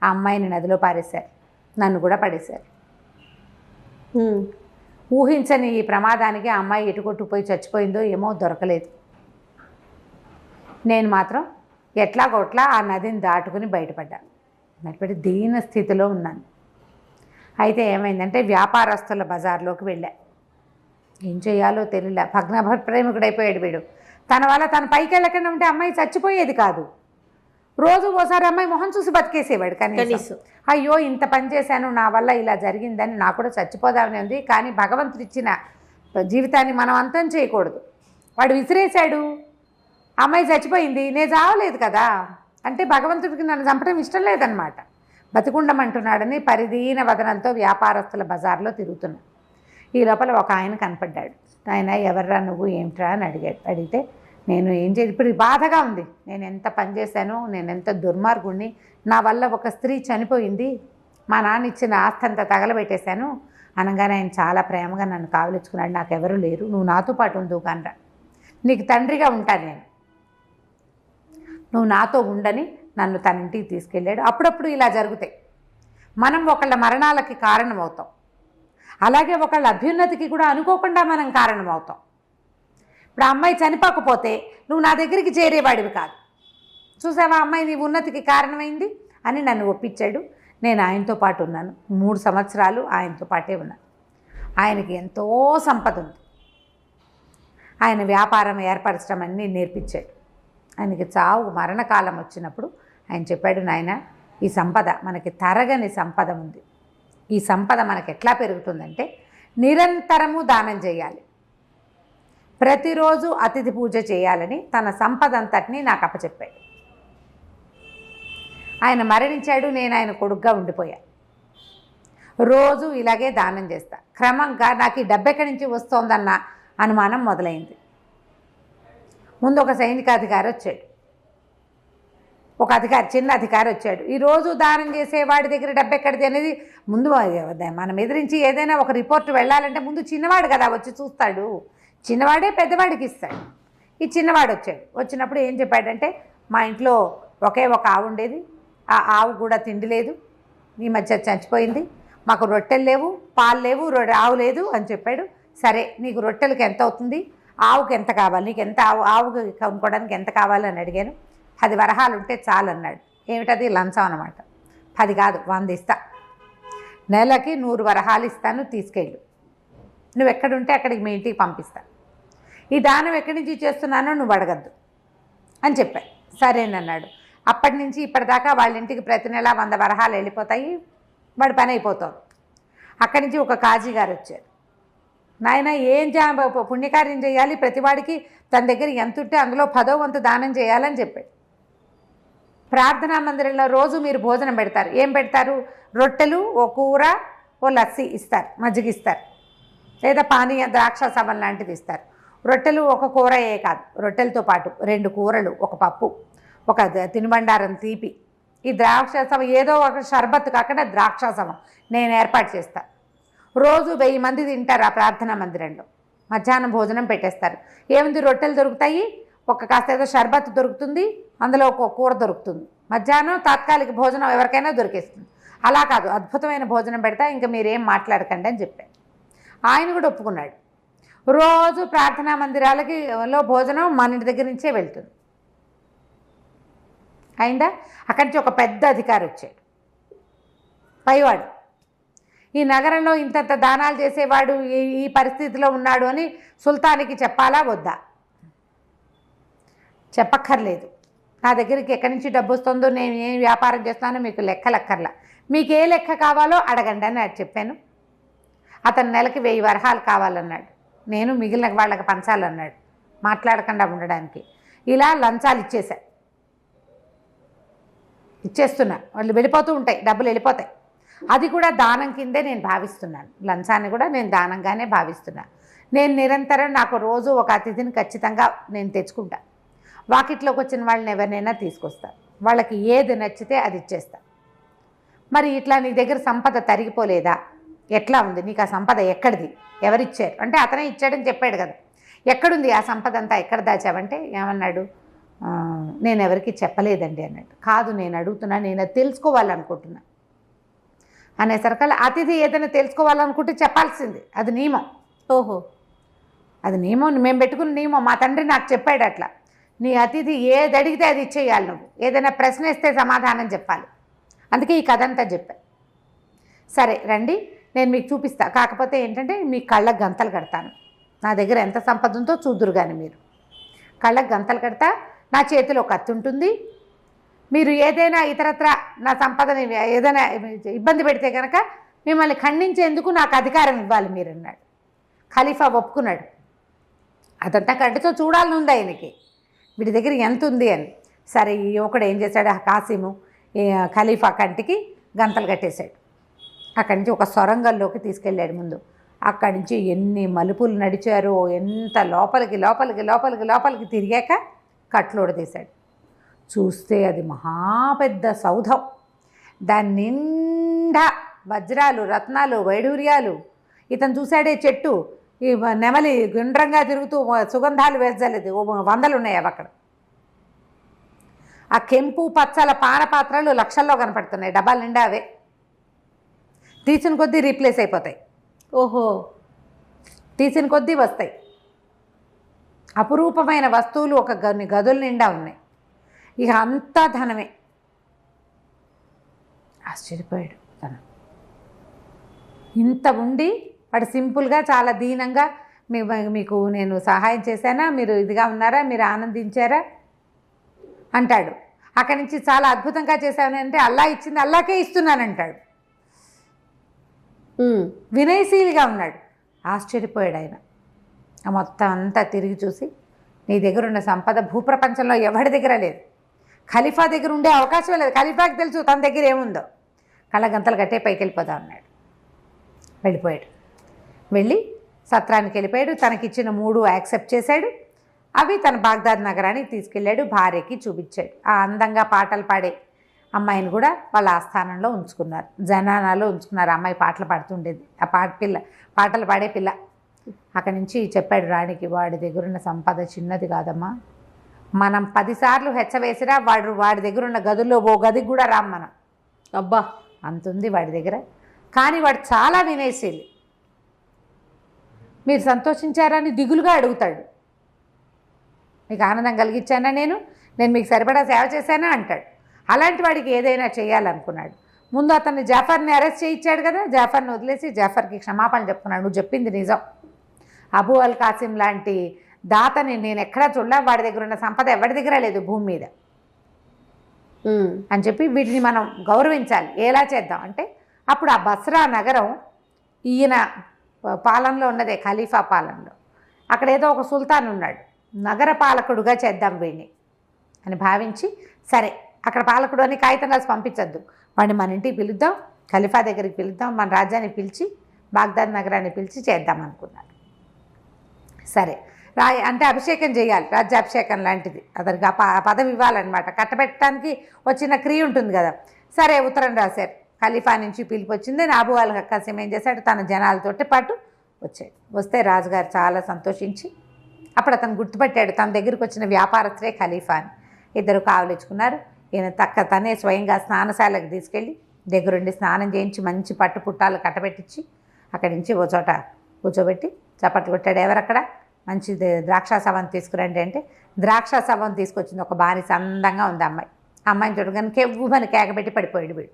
ఆ అమ్మాయిని నదిలో పారేశారు, నన్ను కూడా పడేశారు. ఊహించని ఈ ప్రమాదానికి ఆ అమ్మాయి ఎటుకొట్టుపోయి చచ్చిపోయిందో ఏమో దొరకలేదు. నేను మాత్రం ఎట్లాగొట్లా ఆ నదిని దాటుకుని బయటపడ్డాను. బయటపడి దీన స్థితిలో ఉన్నాను. అయితే ఏమైందంటే వ్యాపారస్తుల బజార్లోకి వెళ్ళా. ఏం చేయాలో తెలియలే. భగ్నప్రేమికుడైపోయాడు వీడు. తన వల్ల తన పైకి వెళ్ళకుండా ఉంటే అమ్మాయి చచ్చిపోయేది కాదు. రోజు ఓసారి అమ్మాయి మొహం చూసి బతికేసేవాడు కనీసం. అయ్యో ఇంత పని చేశాను, నా వల్ల ఇలా జరిగిందని, నాకు కూడా చచ్చిపోదామని ఉంది. కానీ భగవంతుడు ఇచ్చిన జీవితాన్ని మనం అంతం చేయకూడదు. వాడు విసిరేశాడు, అమ్మాయి చచ్చిపోయింది, నేను చావలేదు కదా అంటే భగవంతుడికి నన్ను చంపడం ఇష్టం లేదనమాట. బతికుండమంటున్నాడని పరిదీన వదనంతో వ్యాపారస్తుల బజార్లో తిరుగుతున్నా. ఈ లోపల ఒక ఆయన కనపడ్డాడు. ఆయన ఎవర్రా నువ్వు, ఏమిట్రా అని అడిగితే నేను ఏం చేసి, ఇప్పుడు బాధగా ఉంది, నేను ఎంత పని చేశానో, నేను ఎంత దుర్మార్గుణ్ణి, నా వల్ల ఒక స్త్రీ చనిపోయింది, మా నాన్న ఇచ్చిన ఆస్తి అంతా తగలబెట్టేశాను అనగానే ఆయన చాలా ప్రేమగా నన్ను కావలించుకున్నాడు. నాకెవరూ లేరు, నువ్వు నాతో పాటు ఉండు కనరా, నీకు తండ్రిగా ఉంటాను నేను, నువ్వు నాతో ఉండని నన్ను తన ఇంటికి తీసుకెళ్ళాడు. అప్పుడప్పుడు ఇలా జరుగుతాయి. మనం ఒకళ్ళ మరణాలకి కారణమవుతాం, అలాగే ఒకళ్ళ అభ్యున్నతికి కూడా అనుకోకుండా మనం కారణమవుతాం. ఇప్పుడు ఆ అమ్మాయి చనిపోకపోతే నువ్వు నా దగ్గరికి చేరేవాడివి కాదు. చూసావా అమ్మాయి నీ ఉన్నతికి కారణమైంది అని నన్ను ఒప్పించాడు. నేను ఆయనతో పాటు ఉన్నాను. 3 సంవత్సరాలు ఆయనతో పాటే ఉన్నాను. ఆయనకి ఎంతో సంపద ఉంది. ఆయన వ్యాపారం ఏర్పరచడం అన్నీ నేర్పించాడు. ఆయనకి చావు మరణకాలం వచ్చినప్పుడు ఆయన చెప్పాడు, నాయన ఈ సంపద మనకి తరగని సంపద ఉంది. ఈ సంపద మనకి ఎట్లా పెరుగుతుందంటే నిరంతరము దానం చేయాలి, ప్రతిరోజు అతిథి పూజ చేయాలని తన సంపద అంతటినీ నాకు అప్పచెప్పాడు. ఆయన మరణించాడు, నేను ఆయన కొడుగ్గా ఉండిపోయా. రోజు ఇలాగే దానం చేస్తా. క్రమంగా నాకు ఈ డబ్బు ఎక్కడి నుంచి వస్తోందన్న అనుమానం మొదలైంది. ముందు ఒక సైనికాధికారి వచ్చాడు, ఒక అధికారి, చిన్న అధికారి వచ్చాడు. ఈరోజు దానం చేసేవాడి దగ్గర డబ్బు ఎక్కడిది అనేది ముందు మనం ఎదిరించి ఏదైనా ఒక రిపోర్ట్ వెళ్ళాలంటే ముందు చిన్నవాడు కదా వచ్చి చూస్తాడు, చిన్నవాడే పెద్దవాడికి ఇస్తాడు. ఈ చిన్నవాడు వచ్చాడు. వచ్చినప్పుడు ఏం చెప్పాడంటే, మా ఇంట్లో ఒకే ఒక ఆవు ఉండేది, ఆ ఆవు కూడా తిండి లేదు, ఈ మధ్య చచ్చిపోయింది, మాకు రొట్టెలు లేవు, పాలు లేవు, ఆవు లేదు అని చెప్పాడు. సరే నీకు రొట్టెలకి ఎంత అవుతుంది, ఆవుకి ఎంత కావాలి, నీకు ఎంత ఆవుకి కొనుక్కోవడానికి ఎంత కావాలని అడిగాను. 10 వరహాలు ఉంటే చాలు అన్నాడు. ఏమిటది, లంచం అన్నమాట. 10 కాదు 100 ఇస్తా, నెలకి 100 వరహాలు ఇస్తాను, తీసుకెళ్ళు, నువ్వు ఎక్కడుంటే అక్కడికి మీ ఇంటికి పంపిస్తా, ఈ దానం ఎక్కడి నుంచి చేస్తున్నానో నువ్వు అడగద్దు అని చెప్పాడు. సరేనన్నాడు. అప్పటి నుంచి ఇప్పటిదాకా వాళ్ళ ఇంటికి ప్రతి నెల 100 వరహాలు వెళ్ళిపోతాయి, వాడి పని అయిపోతాం. అక్కడి నుంచి ఒక కాజీ గారు వచ్చారు. నాయన ఏం పుణ్యకార్యం చేయాలి, ప్రతివాడికి తన దగ్గర ఎంత ఉంటే అందులో 10వ వంతు దానం చేయాలని చెప్పాడు. ప్రార్థనా మందిరంలో రోజు మీరు భోజనం పెడతారు. ఏం పెడతారు, రొట్టెలు, ఓ కూర, ఓ లస్సీ ఇస్తారు, మజ్జిగ ఇస్తారు, లేదా పానీయ ద్రాక్షాసవం లాంటిది ఇస్తారు. రొట్టెలు ఒక కూరయే కాదు, రొట్టెలతో పాటు 2 కూరలు, ఒక పప్పు, ఒక తినుబండారం తీపి, ఈ ద్రాక్షాసవం ఏదో ఒక షర్బత్ కాకుండా ద్రాక్షాసవం నేను ఏర్పాటు చేస్తాను. రోజు 1000 మంది తింటారు ఆ ప్రార్థనా మందిరంలో. మధ్యాహ్నం భోజనం పెట్టేస్తారు. ఏముంది, రొట్టెలు దొరుకుతాయి, ఒక కాస్త ఏదో షర్బత్ దొరుకుతుంది, అందులో ఒక కూర దొరుకుతుంది. మధ్యాహ్నం తాత్కాలిక భోజనం ఎవరికైనా దొరికేస్తుంది. అలా కాదు, అద్భుతమైన భోజనం పెడతా, ఇంకా మీరేం మాట్లాడకండి అని చెప్పాడు. ఆయన కూడా ఒప్పుకున్నాడు. రోజు ప్రార్థనా మందిరాలకి భోజనం మన ఇంటి దగ్గర నుంచే వెళ్తుంది. అయిందా? అక్కడి నుంచి ఒక పెద్ద అధికారి వచ్చాడు, పైవాడు. ఈ నగరంలో ఇంతంత దానాలు చేసేవాడు ఈ పరిస్థితిలో ఉన్నాడు అని సుల్తానికి చెప్పాలా వద్దా? చెప్పక్కర్లేదు. నా దగ్గరికి ఎక్కడి నుంచి డబ్బు వస్తుందో, నేను ఏం వ్యాపారం చేస్తానో మీకు లెక్కలక్కర్లా, మీకు ఏ లెక్క కావాలో అడగండి అని చెప్పాను. అతను నెలకి 1000 వరహాలు కావాలన్నాడు. నేను మిగిలిన వాళ్ళకి పంచాలన్నాడు, మాట్లాడకుండా ఉండడానికి. ఇలా లంచాలు ఇచ్చేస్తున్నా. వాళ్ళు వెళ్ళిపోతూ ఉంటాయి, డబ్బులు వెళ్ళిపోతాయి. అది కూడా దానం కిందే నేను భావిస్తున్నాను. లంచాన్ని కూడా నేను దానంగానే భావిస్తున్నాను. నేను నిరంతరం నాకు రోజు ఒక అతిథిని ఖచ్చితంగా నేను తెచ్చుకుంటా. వాకిట్లోకి వచ్చిన వాళ్ళని ఎవరినైనా తీసుకొస్తాను, వాళ్ళకి ఏది నచ్చితే అది ఇచ్చేస్తా. మరి ఇట్లా నీ దగ్గర సంపద తరిగిపోలేదా? ఎట్లా ఉంది నీకు ఆ సంపద? ఎక్కడిది? ఎవరిచ్చారు అంటే అతనే ఇచ్చాడని చెప్పాడు కదా. ఎక్కడుంది ఆ సంపద అంతా? ఎక్కడ దాచావంటే ఏమన్నాడు? నేను ఎవరికి చెప్పలేదండి అన్నాడు. కాదు, నేను అడుగుతున్నా, నేను అది తెలుసుకోవాలనుకుంటున్నా అనేసరికల్లా అతిథి ఏదైనా తెలుసుకోవాలనుకుంటే చెప్పాల్సింది, అది నియమం. ఓహో, అది నియమం, మేము పెట్టుకున్న నియమం. మా తండ్రి నాకు చెప్పాడు అట్లా. నీ అతిథి ఏది అడిగితే అది ఇచ్చేయాలి, నువ్వు ఏదైనా ప్రశ్న ఇస్తే సమాధానం చెప్పాలి. అందుకే ఈ కథ అంతా చెప్పా. సరే రండి, నేను మీకు చూపిస్తా. కాకపోతే ఏంటంటే మీ కళ్ళకు గంతలు కడతాను. నా దగ్గర ఎంత సంపద ఉందో చూదురు కానీ మీరు. కళ్ళకు గంతలు కడతా, నా చేతిలో కత్తి ఉంటుంది. మీరు ఏదైనా ఇతరత్ర నా సంపదని ఏదైనా ఇబ్బంది పెడితే కనుక మిమ్మల్ని ఖండించేందుకు నాకు అధికారం ఇవ్వాలి మీరు అన్నాడు. ఖలీఫా ఒప్పుకున్నాడు. అదంతా కంటితో చూడాలని ఉంది ఆయనకి, వీడి దగ్గర ఎంత ఉంది అని. సరే, ఈ యువకుడు ఏం చేశాడు? కాసిము ఖలీఫా కంటికి గంతలు కట్టేశాడు. అక్కడి నుంచి ఒక సొరంగంలోకి తీసుకెళ్ళాడు. ముందు అక్కడి నుంచి ఎన్ని మలుపులు నడిచారో, ఎంత లోపలికి లోపలికి లోపలికి లోపలికి తిరిగాక కట్లోడు తీశాడు. చూస్తే అది మహాపెద్ద సౌధం. దాని నిండా వజ్రాలు, రత్నాలు, వైడూర్యాలు. ఇతను చూశాడే చెట్టు, ఈ నెమలి గుండ్రంగా తిరుగుతూ సుగంధాలు వేసలేదు, 100 ఉన్నాయి అవి అక్కడ. ఆ కెంపు పచ్చల పానపాత్రలు లక్షల్లో కనపడుతున్నాయి, డబ్బాల నిండా అవే. తీసిన కొద్దీ రీప్లేస్ అయిపోతాయి. ఓహో, తీసిన కొద్దీ వస్తాయి. అపురూపమైన వస్తువులు ఒక గదుల నిండా ఉన్నాయి. ఇక అంతా ధనమే. ఆశ్చర్యపోయాడు తను. ఇంత ఉండి వాడు సింపుల్గా చాలా దీనంగా మీకు నేను సహాయం చేశానా, మీరు ఇదిగా ఉన్నారా, మీరు ఆనందించారా అంటాడు. అక్కడి నుంచి చాలా అద్భుతంగా చేశాను అంటే అల్లా ఇచ్చింది అల్లాకే ఇస్తున్నానంటాడు. వినయశీలిగా ఉన్నాడు. ఆశ్చర్యపోయాడు ఆయన. మొత్తం అంతా తిరిగి చూసి, నీ దగ్గర ఉన్న సంపద భూప్రపంచంలో ఎవరి దగ్గర లేదు, ఖలీఫా దగ్గర ఉండే అవకాశం లేదు. ఖలీఫాకి తెలుసు తన దగ్గర ఏముందో. కళ్ళగంతలు కట్టే పైకి వెళ్ళిపోతా ఉన్నాడు. వెళ్ళిపోయాడు. వెళ్ళి సత్రానికి వెళ్ళిపోయాడు. తనకిచ్చిన 3 యాక్సెప్ట్ చేశాడు. అవి తన బాగ్దాద్ నగరానికి తీసుకెళ్ళాడు. భార్యకి చూపించాడు. ఆ అందంగా పాటలు పాడే అమ్మాయిని కూడా వాళ్ళ ఆస్థానంలో ఉంచుకున్నారు, జనానాలో ఉంచుకున్నారు. అమ్మాయి పాటలు పాడుతుండేది, ఆ పాటలు పాడే పిల్ల. అక్కడి నుంచి చెప్పాడు రాణికి, వాడి దగ్గర ఉన్న సంపద చిన్నది కాదమ్మా, మనం 10 సార్లు హెచ్చవేసినా వాడి దగ్గర ఉన్న గదుల్లో ఓ గదికి కూడా రాం మనం. అబ్బా, అంతుంది వాడి దగ్గర. కానీ వాడు చాలా వినయశీలి. మీరు సంతోషించారని దిగులుగా అడుగుతాడు. మీకు ఆనందం కలిగించానా, నేను మీకు సరిపడా సేవ చేశానా అంటాడు. అలాంటి వాడికి ఏదైనా చేయాలనుకున్నాడు. ముందు అతన్ని జాఫర్ని అరెస్ట్ చేయించాడు కదా, జాఫర్ని వదిలేసి జాఫర్కి క్షమాపణ చెప్పుకున్నాడు. నువ్వు చెప్పింది నిజం, అబూ అల్ కాసిం లాంటి దాతని నేను ఎక్కడా చూడలే, వాడి దగ్గర ఉన్న సంపద ఎవరి దగ్గర లేదు భూమి మీద అని చెప్పి వీటిని మనం గౌరవించాలి. ఎలా చేద్దాం అంటే, అప్పుడు ఆ బస్రా నగరం ఈయన పాలనలో ఉన్నదే, ఖలీఫా పాలనలో. అక్కడ ఏదో ఒక సుల్తాన్ ఉన్నాడు, నగర పాలకుడుగా చేద్దాం వీడిని అని భావించి, సరే అక్కడ పాలకుడు అని కాగితం రాసి పంపించద్దు, వాడిని మన ఇంటికి పిలుద్దాం, ఖలీఫా దగ్గరికి పిలుద్దాం, మన రాజ్యాన్ని పిలిచి బాగ్దాద్ నగరాన్ని పిలిచి చేద్దాం అనుకున్నాడు. సరే అంటే అభిషేకం చేయాలి, రాజ్యాభిషేకం లాంటిది. అతనికి ఆ పదవి ఇవ్వాలన్నమాట. కట్టబెట్టడానికి వచ్చిన క్రియ ఉంటుంది కదా. సరే ఉత్తరం రాశారు. ఖలీఫా నుంచి పిలిపి వచ్చింది. అబూ అల్ కాసిం ఏం చేశాడు, తన జనాలతోటి పాటు వచ్చాడు. వస్తే రాజుగారు చాలా సంతోషించి, అప్పుడు అతను గుర్తుపట్టాడు తన దగ్గరికి వచ్చిన వ్యాపారస్తులే ఖలీఫా అని. ఇద్దరు కావలించుకున్నారు. ఈయన తనే స్వయంగా స్నానశాలకు తీసుకెళ్ళి దగ్గరుండి స్నానం చేయించి మంచి పట్టు పుట్టాలు కట్టబెట్టించి అక్కడి నుంచి ఓ చోట కూర్చోబెట్టి చప్పట్లు కొట్టాడు. ఎవరక్కడ, మంచి ద్రాక్ష సవం తీసుకురండి అంటే ద్రాక్ష సవం తీసుకొచ్చింది. ఒక బానిస, అందంగా ఉంది అమ్మాయి, అమ్మాయిని చూడగానే కెవ్వుమని కేకబెట్టి పడిపోయాడు వీడు.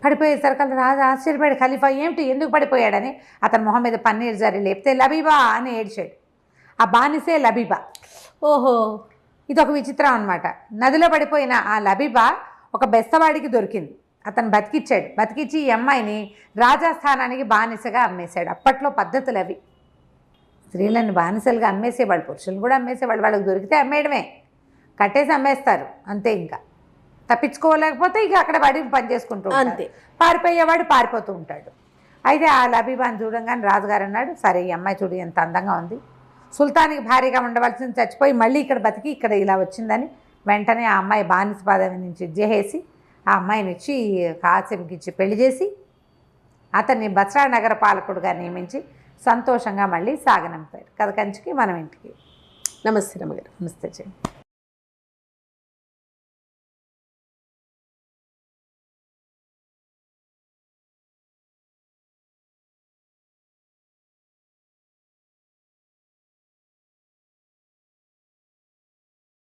పడిపోయేసరికి రాజు ఆశ్చర్యపోయాడు. ఖలీఫా ఏమిటి, ఎందుకు పడిపోయాడని అతని మొహం మీద పన్నీర్ జరి లేపితే లబీబా అని ఏడ్చాడు. ఆ బానిసే లబీబా. ఓహో, ఇది ఒక విచిత్రం అనమాట. నదిలో పడిపోయిన ఆ లబీబా ఒక బెస్తవాడికి దొరికింది. అతను బతికిచ్చి ఈ అమ్మాయిని రాజస్థానానికి బానిసగా అమ్మేశాడు. అప్పట్లో పద్ధతులు అవి. స్త్రీలను బానిసలుగా అమ్మేసేవాళ్ళు, పురుషులను కూడా అమ్మేసేవాళ్ళు. వాళ్ళకి దొరికితే అమ్మేయడమే, కట్టేసి అమ్మేస్తారు అంతే. ఇంకా తప్పించుకోలేకపోతే ఇక అక్కడ పడి పని చేసుకుంటూ అంతే. పారిపోయేవాడు పారిపోతూ ఉంటాడు. అయితే ఆ లబీబాని చూడంగానే రాజుగారు అన్నాడు, సరే ఈ అమ్మాయి చూడు ఎంత అందంగా ఉంది, సుల్తానికి భారీగా ఉండవలసింది చచ్చిపోయి మళ్ళీ ఇక్కడ బతికి ఇక్కడ ఇలా వచ్చిందని వెంటనే ఆ అమ్మాయి బానిస పదవి నుంచి చేసి ఆ అమ్మాయిని ఇచ్చి కాసింకి ఇచ్చి పెళ్లి చేసి అతన్ని బస్రా నగర పాలకుడుగా నియమించి సంతోషంగా మళ్ళీ సాగనంపారు. కథ కంచికి మనం ఇంటికి. నమస్తే రమ్మగారు. నమస్తే చెయ్యి.